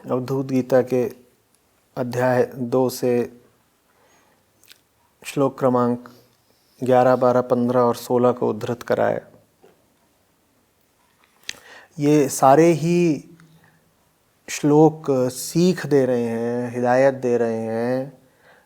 अवधूत गीता के अध्याय 2 से श्लोक क्रमांक 11, 12, 15 और 16 को उद्धृत कराए। ये सारे ही श्लोक सीख दे रहे हैं, हिदायत दे रहे हैं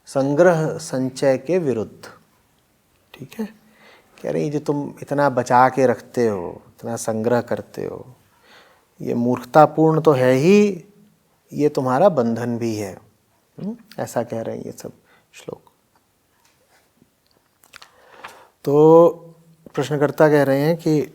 संग्रह संचय के विरुद्ध। ठीक है, कह रहे हैं जो तुम इतना बचा के रखते हो, इतना संग्रह करते हो, ये मूर्खतापूर्ण तो है ही, ये तुम्हारा बंधन भी है। ऐसा कह रहे हैं ये सब श्लोक। तो प्रश्नकर्ता कह रहे हैं कि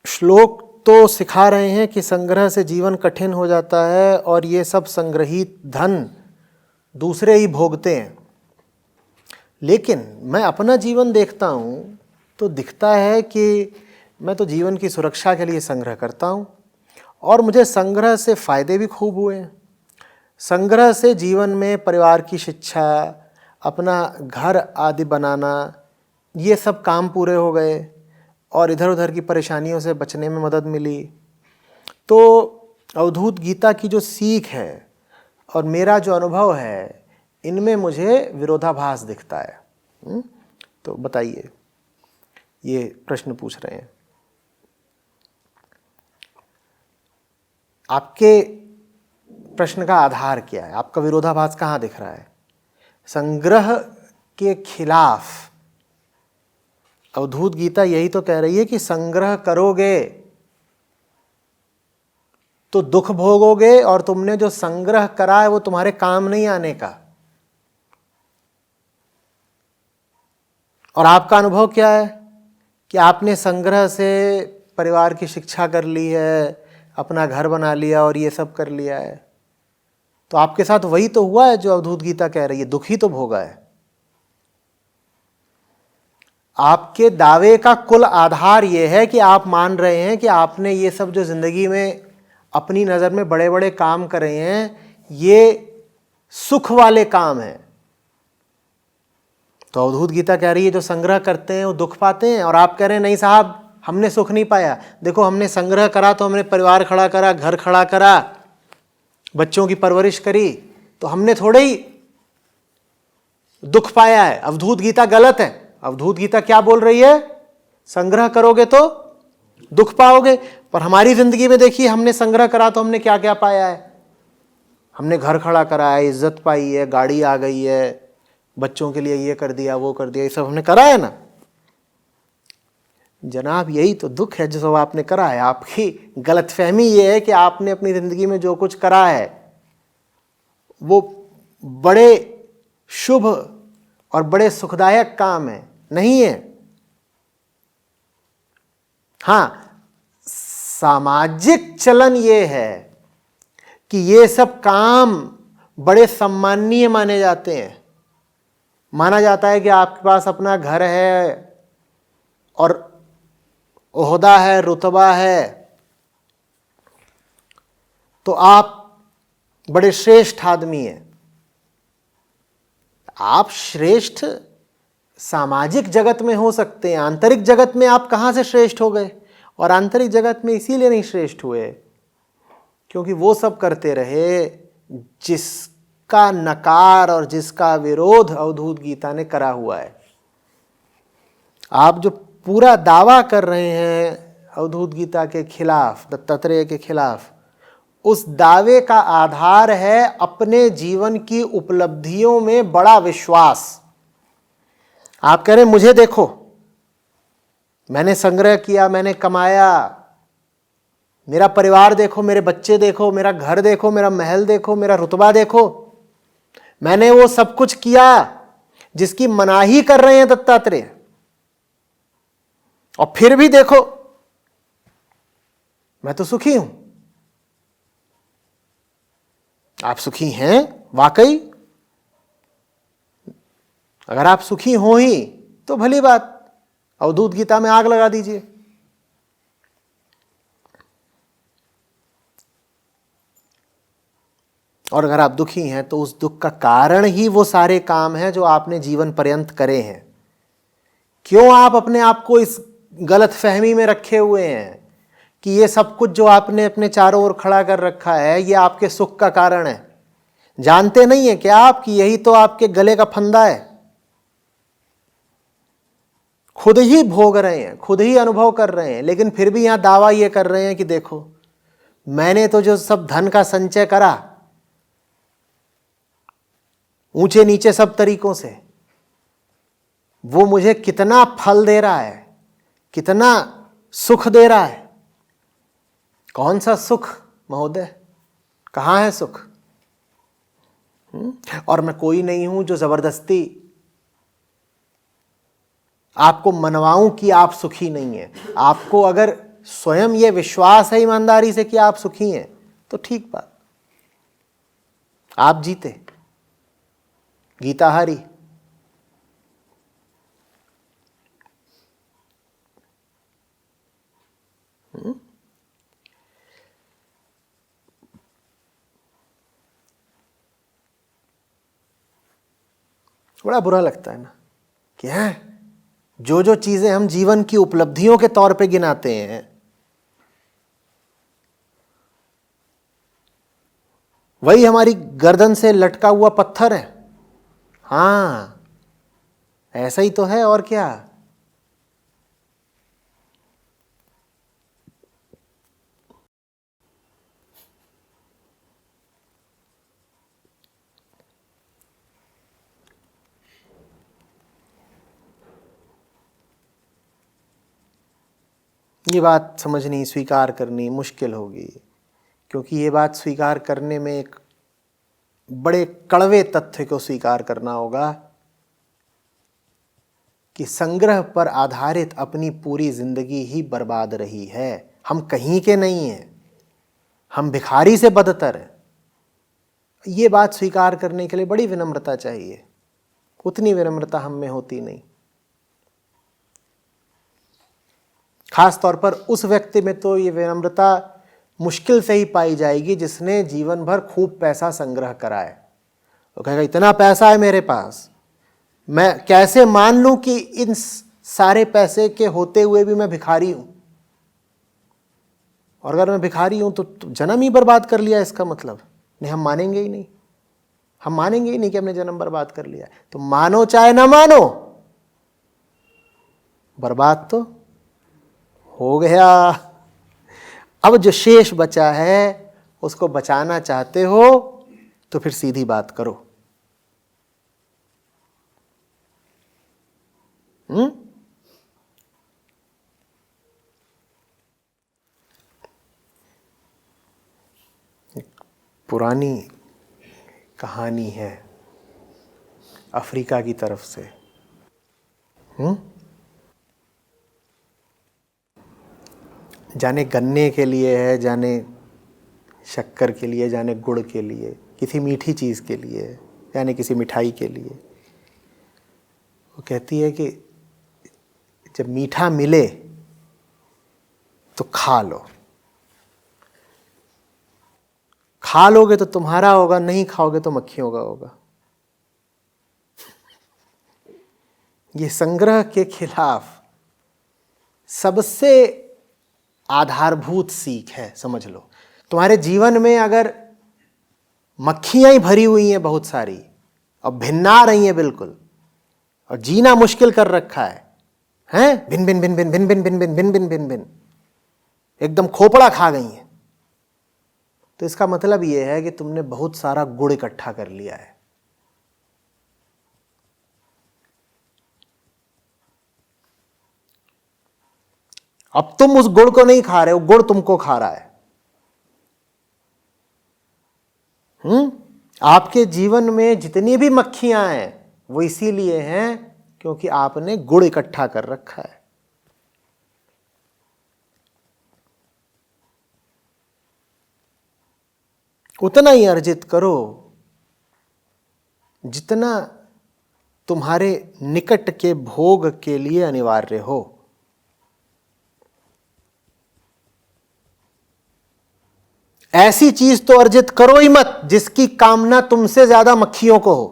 श्लोक तो सिखा रहे हैं कि संग्रह से जीवन कठिन हो जाता है और ये सब संग्रहित धन दूसरे ही भोगते हैं, लेकिन मैं अपना जीवन देखता हूँ तो दिखता है कि मैं तो जीवन की सुरक्षा के लिए संग्रह करता हूँ और मुझे संग्रह से फ़ायदे भी खूब हुए हैं। संग्रह से जीवन में परिवार की शिक्षा, अपना घर आदि बनाना, ये सब काम पूरे हो गए और इधर उधर की परेशानियों से बचने में मदद मिली। तो अवधूत गीता की जो सीख है और मेरा जो अनुभव है, इनमें मुझे विरोधाभास दिखता है। तो बताइए, ये प्रश्न पूछ रहे हैं। आपके प्रश्न का आधार क्या है? आपका विरोधाभास कहाँ दिख रहा है? संग्रह के खिलाफ अवधूत गीता यही तो कह रही है कि संग्रह करोगे तो दुख भोगोगे और तुमने जो संग्रह करा है वो तुम्हारे काम नहीं आने का। और आपका अनुभव क्या है कि आपने संग्रह से परिवार की शिक्षा कर ली है, अपना घर बना लिया और ये सब कर लिया है। तो आपके साथ वही तो हुआ है जो अवधूत गीता कह रही है, दुखी तो भोगा है। आपके दावे का कुल आधार यह है कि आप मान रहे हैं कि आपने ये सब जो जिंदगी में अपनी नज़र में बड़े बड़े काम कर रहे हैं, ये सुख वाले काम हैं। तो अवधूत गीता कह रही है जो संग्रह करते हैं वो दुख पाते हैं, और आप कह रहे हैं नहीं साहब, हमने सुख नहीं पाया। देखो, हमने संग्रह करा तो हमने परिवार खड़ा करा, घर खड़ा करा, बच्चों की परवरिश करी, तो हमने थोड़े ही दुख पाया है। अवधूत गीता गलत है। अवधूत गीता क्या बोल रही है? संग्रह करोगे तो दुख पाओगे। पर हमारी जिंदगी में देखिए, हमने संग्रह करा तो हमने क्या क्या पाया है। हमने घर खड़ा करा है, इज्जत पाई है, गाड़ी आ गई है, बच्चों के लिए ये कर दिया, वो कर दिया, ये सब हमने करा है ना जनाब। यही तो दुख है जो सब आपने करा है। आपकी गलतफहमी ये है कि आपने अपनी जिंदगी में जो कुछ करा है वो बड़े शुभ और बड़े सुखदायक काम है। नहीं है। हाँ, सामाजिक चलन ये है कि ये सब काम बड़े सम्माननीय माने जाते हैं। माना जाता है कि आपके पास अपना घर है और ओहदा है, रुतबा है, तो आप बड़े श्रेष्ठ आदमी हैं। आप श्रेष्ठ सामाजिक जगत में हो सकते हैं, आंतरिक जगत में आप कहाँ से श्रेष्ठ हो गए? और आंतरिक जगत में इसीलिए नहीं श्रेष्ठ हुए क्योंकि वो सब करते रहे जिसका नकार और जिसका विरोध अवधूत गीता ने करा हुआ है। आप जो पूरा दावा कर रहे हैं अवधूत गीता के खिलाफ, दत्तात्रेय के खिलाफ, उस दावे का आधार है अपने जीवन की उपलब्धियों में बड़ा विश्वास। आप कह रहे हैं मुझे देखो, मैंने संग्रह किया, मैंने कमाया, मेरा परिवार देखो, मेरे बच्चे देखो, मेरा घर देखो, मेरा महल देखो, मेरा रुतबा देखो, मैंने वो सब कुछ किया जिसकी मनाही कर रहे हैं दत्तात्रेय, और फिर भी देखो मैं तो सुखी हूं। आप सुखी हैं वाकई? अगर आप सुखी हो ही तो भली बात, अवधूत गीता में आग लगा दीजिए। और अगर आप दुखी हैं तो उस दुख का कारण ही वो सारे काम हैं जो आपने जीवन पर्यंत करे हैं। क्यों आप अपने आप को इस गलत फहमी में रखे हुए हैं? कि ये सब कुछ जो आपने अपने चारों ओर खड़ा कर रखा है ये आपके सुख का कारण है। जानते नहीं है क्या आप कि यही तो आपके गले का फंदा है। खुद ही भोग रहे हैं, खुद ही अनुभव कर रहे हैं, लेकिन फिर भी यहां दावा ये कर रहे हैं कि देखो मैंने तो जो सब धन का संचय करा ऊंचे नीचे सब तरीकों से, वो मुझे कितना फल दे रहा है, कितना सुख दे रहा है। कौन सा सुख महोदय, कहां है सुख? और मैं कोई नहीं हूं जो जबरदस्ती आपको मनवाऊं कि आप सुखी नहीं हैं। आपको अगर स्वयं यह विश्वास है ईमानदारी से कि आप सुखी हैं तो ठीक बात, आप जीते, गीता हारी। बड़ा बुरा लगता है ना कि है जो जो चीजें हम जीवन की उपलब्धियों के तौर पे गिनाते हैं वही हमारी गर्दन से लटका हुआ पत्थर है। हां, ऐसा ही तो है, और क्या। ये बात समझनी, स्वीकार करनी मुश्किल होगी, क्योंकि ये बात स्वीकार करने में एक बड़े कड़वे तथ्य को स्वीकार करना होगा कि संग्रह पर आधारित अपनी पूरी जिंदगी ही बर्बाद रही है। हम कहीं के नहीं हैं, हम भिखारी से बदतर हैं। ये बात स्वीकार करने के लिए बड़ी विनम्रता चाहिए, उतनी विनम्रता हम में होती नहीं। खास तौर पर उस व्यक्ति में तो ये विनम्रता मुश्किल से ही पाई जाएगी जिसने जीवन भर खूब पैसा संग्रह करा है। वो कहेगा इतना पैसा है मेरे पास, मैं कैसे मान लूं कि इन सारे पैसे के होते हुए भी मैं भिखारी हूं, और अगर मैं भिखारी हूं तो जन्म ही बर्बाद कर लिया इसका मतलब। नहीं, हम मानेंगे ही नहीं, हम मानेंगे ही नहीं कि हमने जन्म बर्बाद कर लिया। तो मानो चाहे ना मानो, बर्बाद तो हो गया। अब जो शेष बचा है उसको बचाना चाहते हो तो फिर सीधी बात करो। पुरानी कहानी है अफ्रीका की तरफ से। जाने गन्ने के लिए है, जाने शक्कर के लिए, जाने गुड़ के लिए, किसी मीठी चीज़ के लिए, जाने किसी मिठाई के लिए। वो कहती है कि जब मीठा मिले तो खा लो, खा लोगे तो तुम्हारा होगा, नहीं खाओगे तो मक्खियों का होगा। ये संग्रह के खिलाफ सबसे आधारभूत सीख है, समझ लो। तुम्हारे जीवन में अगर मक्खियां ही भरी हुई हैं बहुत सारी और भिन्ना रही हैं बिल्कुल, और जीना मुश्किल कर रखा है, हैं भिन भिन भिन भिन भिन भिन भिन भिन भिन भिन भिन भिन एकदम खोपड़ा खा गई हैं, तो इसका मतलब यह है कि तुमने बहुत सारा गुड़ इकट्ठा कर लिया है। अब तुम उस गुड़ को नहीं खा रहे हो, गुड़ तुमको खा रहा है। आपके जीवन में जितनी भी मक्खियां हैं वो इसीलिए हैं क्योंकि आपने गुड़ इकट्ठा कर रखा है। उतना ही अर्जित करो जितना तुम्हारे निकट के भोग के लिए अनिवार्य हो। ऐसी चीज तो अर्जित करो ही मत जिसकी कामना तुमसे ज्यादा मक्खियों को हो।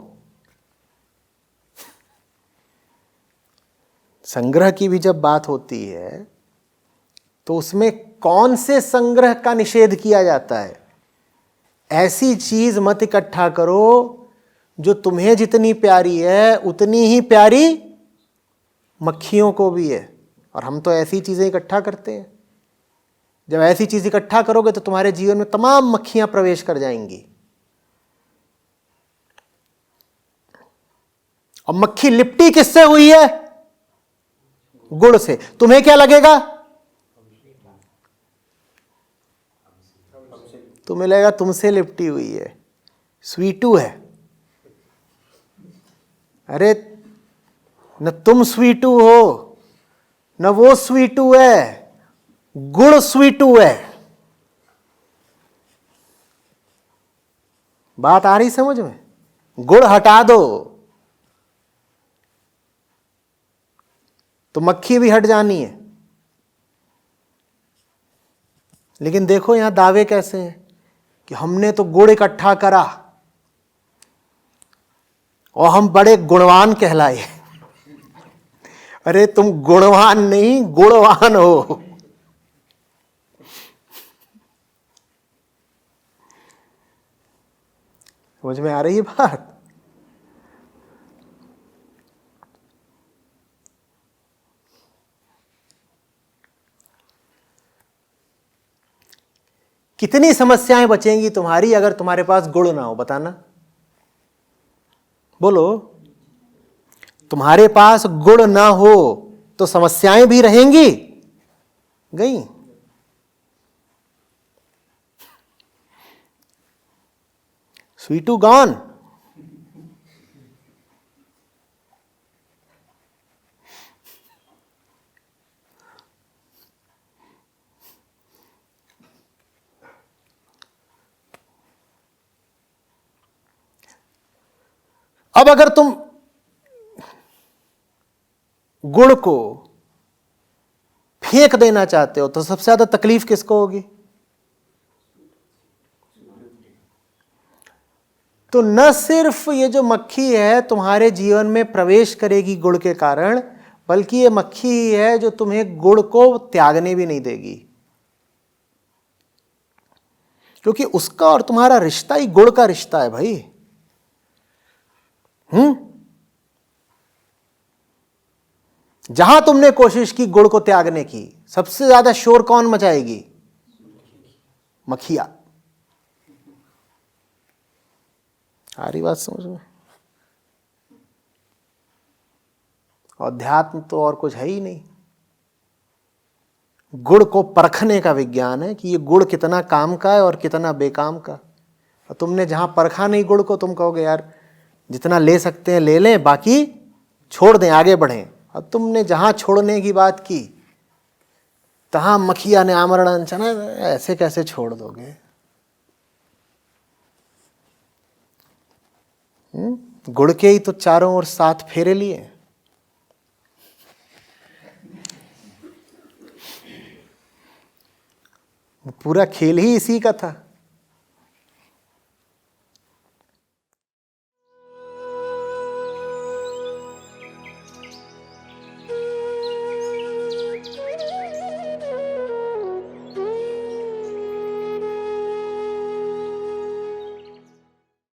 संग्रह की भी जब बात होती है तो उसमें कौन से संग्रह का निषेध किया जाता है? ऐसी चीज मत इकट्ठा करो जो तुम्हें जितनी प्यारी है उतनी ही प्यारी मक्खियों को भी है। और हम तो ऐसी चीजें इकट्ठा करते हैं। जब ऐसी चीज इकट्ठा करोगे तो तुम्हारे जीवन में तमाम मक्खियां प्रवेश कर जाएंगी। और मक्खी लिपटी किससे हुई है? गुड़ से। तुम्हें क्या लगेगा? तुम्हें लगेगा तुमसे लिपटी हुई है, स्वीटू है। अरे न तुम स्वीटू हो न वो स्वीटू है, गुड़ स्वीटू है। बात आ रही समझ में? गुड़ हटा दो तो मक्खी भी हट जानी है। लेकिन देखो यहां दावे कैसे हैं कि हमने तो गुड़ इकट्ठा करा और हम बड़े गुणवान कहलाए। अरे तुम गुणवान नहीं, गुणवान हो। समझ में आ रही है बात? कितनी समस्याएं बचेंगी तुम्हारी अगर तुम्हारे पास गुड़ ना हो? बताना, बोलो। तुम्हारे पास गुड़ ना हो तो समस्याएं भी रहेंगी गई। स्वीटू गॉन। अब अगर तुम गुड़ को फेंक देना चाहते हो तो सबसे ज्यादा तकलीफ किसको होगी? तो न सिर्फ ये जो मक्खी है तुम्हारे जीवन में प्रवेश करेगी गुड़ के कारण, बल्कि ये मक्खी ही है जो तुम्हें गुड़ को त्यागने भी नहीं देगी। क्योंकि उसका और तुम्हारा रिश्ता ही गुड़ का रिश्ता है भाई। जहां तुमने कोशिश की गुड़ को त्यागने की, सबसे ज्यादा शोर कौन मचाएगी? मक्खिया। आ रही बात समझ में? अध्यात्म तो और कुछ है ही नहीं। गुड़ को परखने का विज्ञान है कि ये गुड़ कितना काम का है और कितना बेकाम का। और तुमने जहां परखा नहीं गुड़ को, तुम कहोगे यार जितना ले सकते हैं ले लें, बाकी छोड़ दें, आगे बढ़ें। अब तुमने जहां छोड़ने की बात की तहां मक्खिया ने आमरण अनशन, ऐसे कैसे छोड़ दोगे? गुड़ के ही तो चारों ओर 7 फेरे लिए। पूरा खेल ही इसी का था।